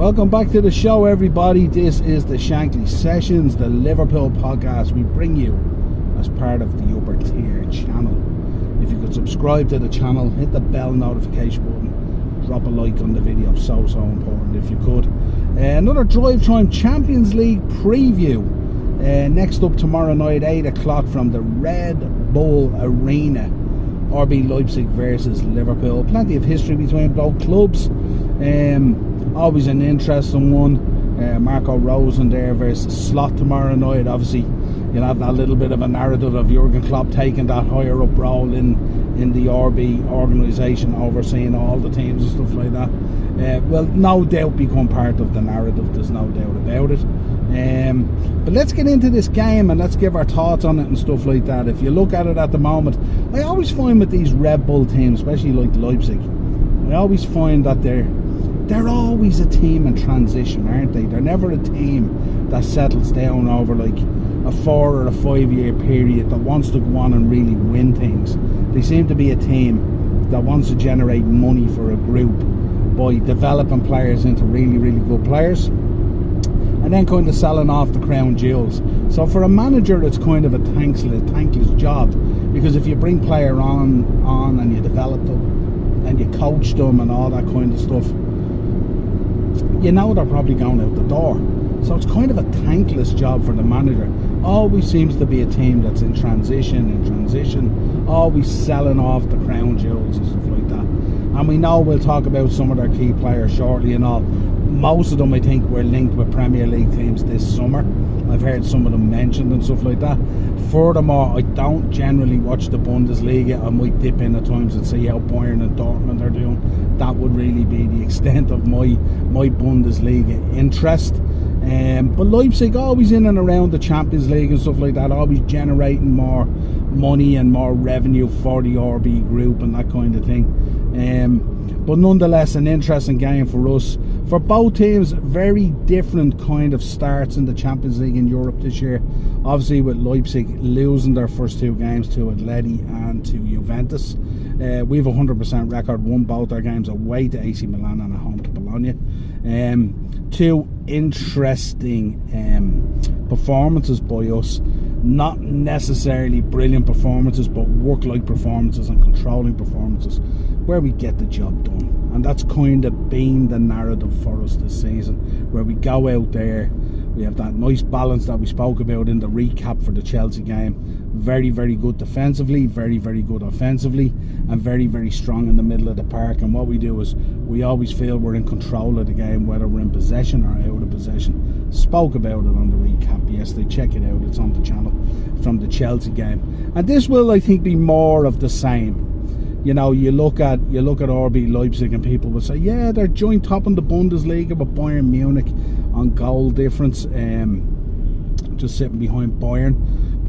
Welcome back to the show, everybody. This is the Shankly Sessions, the Liverpool podcast we bring you as part of the Upper Tier channel. If you could subscribe to the channel, hit the bell notification button, drop a like on the video, so important if you could. Another Drive Time Champions League preview. Next up tomorrow night, 8 o'clock from the Red Bull Arena. RB Leipzig versus Liverpool. Plenty of history between both clubs. Always an interesting one. Marco Rosen there versus Slot tomorrow night. Obviously, you'll have that little bit of a narrative of Jurgen Klopp taking that higher up role in the RB organisation, overseeing all the teams and stuff like that. Will no doubt become part of the narrative, there's no doubt about it. But let's get into this game and let's give our thoughts on it and stuff like that. If you look at it at the moment, I always find with these Red Bull teams, especially like Leipzig, I always find that they're always a team in transition, aren't they? They're never a team that settles down over like a 4 or a 5 year period that wants to go on and really win things. They seem to be a team that wants to generate money for a group by developing players into really, really good players and then kind of selling off the crown jewels. So for a manager, it's kind of a thankless job, because if you bring player on and you develop them and you coach them and all that kind of stuff, you know they're probably going out the door. So it's kind of a thankless job for the manager. Always seems to be a team that's in transition, always selling off the crown jewels and stuff like that. And we know we'll talk about some of their key players shortly and all. Most of them, I think, were linked with Premier League teams this summer. I've heard some of them mentioned and stuff like that. Furthermore, I don't generally watch the Bundesliga. I might dip in at times and see how Bayern and Dortmund are doing. That would really be the extent of my Bundesliga interest. But Leipzig always in and around the Champions League and stuff like that, always generating more money and more revenue for the RB group and that kind of thing. But nonetheless, an interesting game for us. For both teams, very different kind of starts in the Champions League in Europe this year. Obviously with Leipzig losing their first two games to Atleti and to Juventus. We have a 100% record, won both our games away to AC Milan and at home to Bologna. Two interesting performances by us. Not necessarily brilliant performances, but work-like performances and controlling performances where we get the job done. And that's kind of been the narrative for us this season, where we go out there, we have that nice balance that we spoke about in the recap for the Chelsea game. Very, very good defensively, very, very good offensively, and very, very strong in the middle of the park. And what we do is we always feel we're in control of the game, whether we're in possession or out of possession. Spoke about it on the recap yesterday. Check it out, it's on the channel from the Chelsea game. And this will, I think, be more of the same. You know, you look at RB Leipzig and people will say, yeah, they're joint top in the Bundesliga with Bayern Munich on goal difference, just sitting behind Bayern.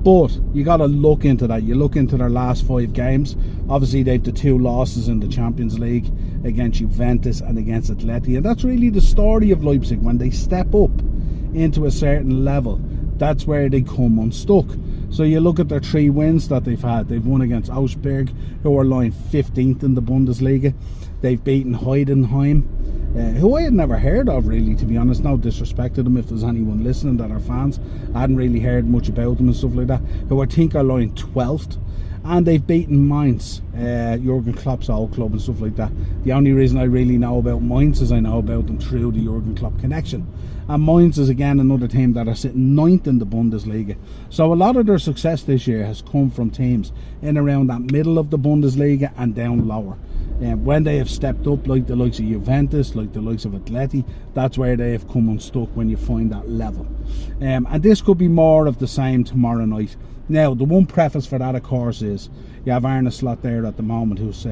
But you got to look into that. You look into their last 5 games. Obviously, they've the 2 losses in the Champions League against Juventus and against Atleti. And that's really the story of Leipzig. When they step up into a certain level, that's where they come unstuck. So you look at their 3 wins that they've had. They've won against Augsburg, who are lying 15th in the Bundesliga. They've beaten Heidenheim, who I had never heard of, really, to be honest. No disrespect to them if there's anyone listening that are fans. I hadn't really heard much about them and stuff like that. Who I think are lying 12th. And they've beaten Mainz, Jurgen Klopp's old club and stuff like that. The only reason I really know about Mainz is I know about them through the Jurgen Klopp connection. And Mainz is again another team that are sitting 9th in the Bundesliga. So a lot of their success this year has come from teams in around that middle of the Bundesliga and down lower. When they have stepped up, like the likes of Juventus, like the likes of Atleti, that's where they have come unstuck when you find that level. And this could be more of the same tomorrow night. Now, the one preface for that, of course, is you have Arne Slot there at the moment, who's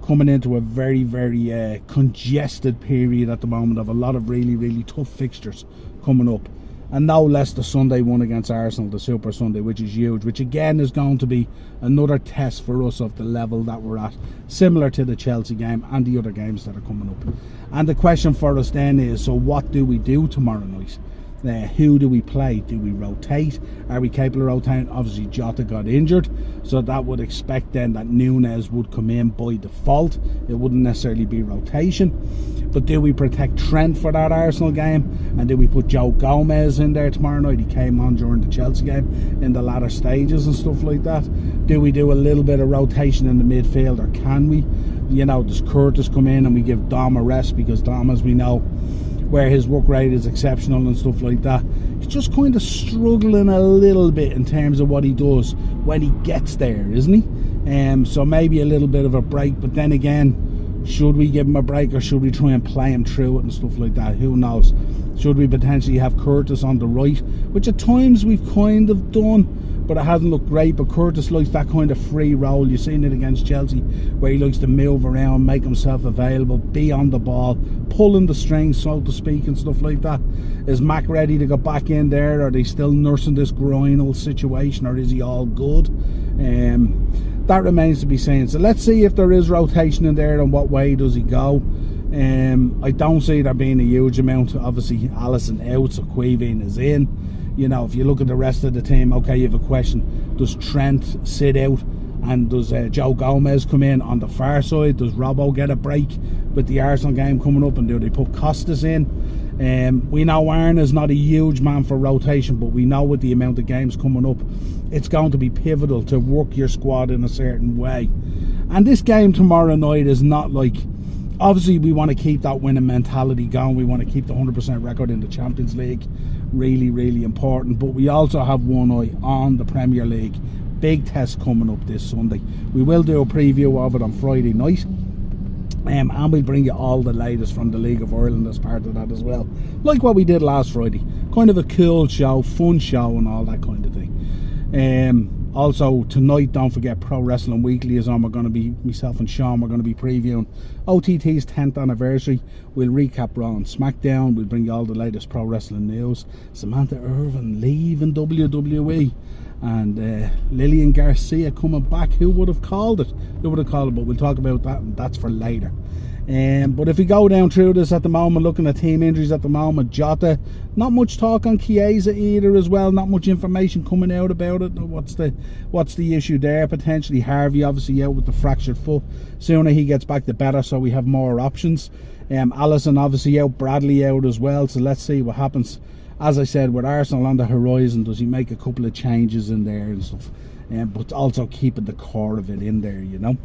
coming into a very, very congested period at the moment of a lot of really, really tough fixtures coming up. And no less the Sunday one against Arsenal, the Super Sunday, which is huge, which again is going to be another test for us of the level that we're at, similar to the Chelsea game and the other games that are coming up. And the question for us then is, so what do we do tomorrow night? Who do we play? Do we rotate? Are we capable of rotating? Obviously Jota got injured, so that would expect then that Núñez would come in by default. It wouldn't necessarily be rotation. But do we protect Trent for that Arsenal game? And do we put Joe Gomez in there tomorrow night? He came on during the Chelsea game in the latter stages and stuff like that. Do we do a little bit of rotation in the midfield, or can we? You know, does Curtis come in and we give Dom a rest, because Dom, as we know, where his work rate is exceptional and stuff like that, he's just kind of struggling a little bit in terms of what he does when he gets there, isn't he? So maybe a little bit of a break, but then again, should we give him a break, or should we try and play him through it and stuff like that? Who knows? Should we potentially have Curtis on the right, which at times we've kind of done, but it hasn't looked great. But Curtis likes that kind of free role. You've seen it against Chelsea, where he likes to move around, make himself available, be on the ball, pulling the strings, so to speak, and stuff like that. Is Mac ready to go back in there? Are they still nursing this groinal situation, or is he all good? That remains to be seen. So let's see if there is rotation in there, and what way does he go. I don't see there being a huge amount. Obviously Alisson out, so Quivin is in. You know, if you look at the rest of the team, okay, you have a question. Does Trent sit out, and does Joe Gomez come in on the far side? Does Robbo get a break with the Arsenal game coming up, and do they put Costas in? We know Aaron is not a huge man for rotation, but we know with the amount of games coming up, it's going to be pivotal to work your squad in a certain way. And this game tomorrow night is not like, obviously we want to keep that winning mentality going. We want to keep the 100% record in the Champions League. Really, really important. But we also have one eye on the Premier League. Big test coming up this Sunday. We will do a preview of it on Friday night. And we'll bring you all the latest from the League of Ireland as part of that as well. Like what we did last Friday. Kind of a cool show, fun show and all that kind of thing. Also tonight, don't forget, Pro Wrestling Weekly is on. We're going to be, myself and Sean, we're going to be previewing OTT's 10th anniversary. We'll recap Raw and SmackDown. We'll bring you all the latest pro wrestling news. Samantha Irvin leaving WWE, and Lillian Garcia coming back. Who would have called it? Who would have called it? But we'll talk about that, and that's for later. But if we go down through this at the moment, looking at team injuries at the moment, Jota, not much talk on Chiesa either as well, not much information coming out about it. What's the issue there? Potentially Harvey obviously out with the fractured foot. Sooner he gets back the better, so we have more options. Alisson obviously out, Bradley out as well, so let's see what happens. As I said, with Arsenal on the horizon, does he make a couple of changes in there and stuff? But also keeping the core of it in there, you know.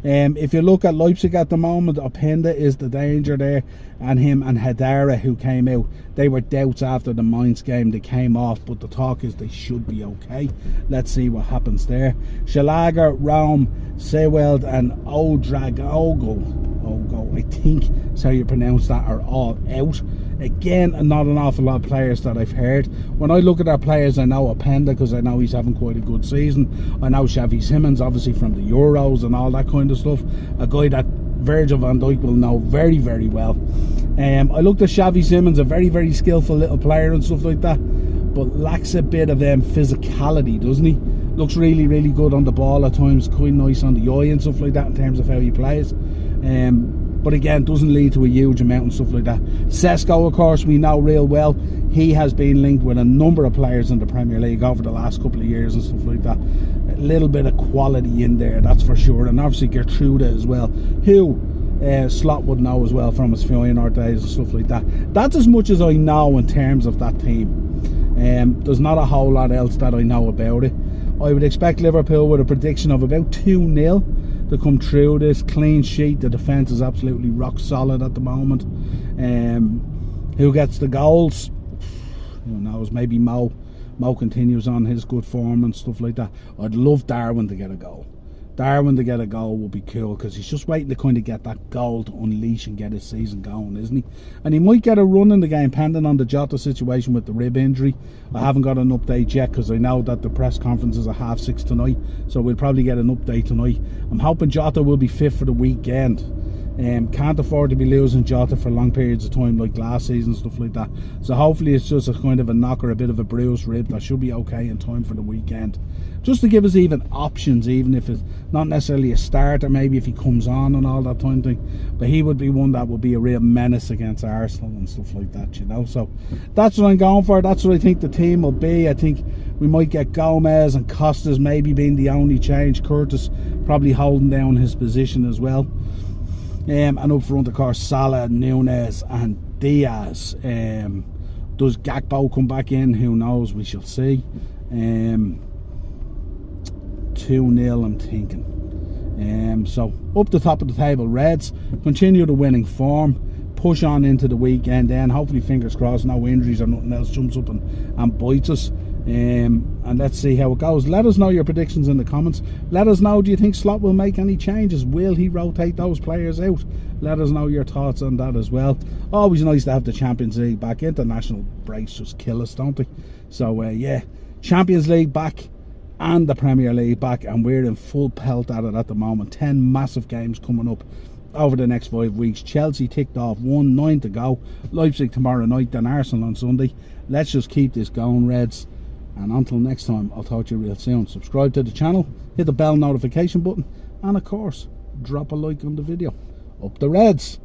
If you look at Leipzig at the moment, Openda is the danger there, and him and Hedera, who came out, they were doubts after the Mainz game. They came off, but the talk is they should be okay. Let's see what happens there. Schlager, Raum, Seweld and Odragogo, I think is how you pronounce that, are all out. Again, not an awful lot of players that I've heard. When I look at our players, I know Openda because I know he's having quite a good season. I know Xavi Simons, obviously from the Euros and all that kind of stuff. A guy that Virgil van Dijk will know very, very well. I looked at Xavi Simons, a very, very skillful little player and stuff like that, but lacks a bit of physicality, doesn't he? Looks really, really good on the ball at times, quite nice on the eye and stuff like that in terms of how he plays. But again, doesn't lead to a huge amount and stuff like that. Sesko, of course, we know real well. He has been linked with a number of players in the Premier League over the last couple of years and stuff like that. A little bit of quality in there, that's for sure. And obviously Gertruda as well, who Slot would know as well from his Feyenoord days and stuff like that. That's as much as I know in terms of that team. There's not a whole lot else that I know about it. I would expect Liverpool with a prediction of about 2-0 to come through this. Clean sheet. The defence is absolutely rock solid at the moment. Who gets the goals? Who knows? Maybe Mo continues on his good form and stuff like that. I'd love Darwin to get a goal. Darwin to get a goal would be cool, because he's just waiting to kind of get that goal to unleash and get his season going, isn't he? And he might get a run in the game, pending on the Jota situation with the rib injury. I haven't got an update yet, because I know that the press conference is at 6:30 tonight, so we'll probably get an update tonight. I'm hoping Jota will be fit for the weekend. Can't afford to be losing Jota for long periods of time like last season, stuff like that. So hopefully it's just a kind of a knock or a bit of a bruised rib that should be okay in time for the weekend, just to give us even options, even if it's not necessarily a starter, maybe if he comes on and all that kind of thing. But he would be one that would be a real menace against Arsenal and stuff like that, you know. So that's what I'm going for. That's what I think the team will be. I think we might get Gomez and Costas maybe being the only change. Curtis probably holding down his position as well. And up front, of course, Salah, Nunes and Diaz. Does Gakpo come back in? Who knows? We shall see. 2-0, I'm thinking. So up the top of the table, Reds continue the winning form, push on into the weekend, then hopefully, fingers crossed, no injuries or nothing else jumps up and bites us. And let's see how it goes. Let us know your predictions in the comments. Let us know, do you think Slot will make any changes? Will he rotate those players out? Let us know your thoughts on that as well. Always nice to have the Champions League back. International breaks just kill us, don't they? So yeah, Champions League back and the Premier League back, and we're in full pelt at it at the moment. 10 massive games coming up over the next 5 weeks. Chelsea ticked off 1, 9 to go. Leipzig tomorrow night, then Arsenal on Sunday. Let's just keep this going, Reds. And until next time, I'll talk to you real soon. Subscribe to the channel, hit the bell notification button, and of course, drop a like on the video. Up the Reds!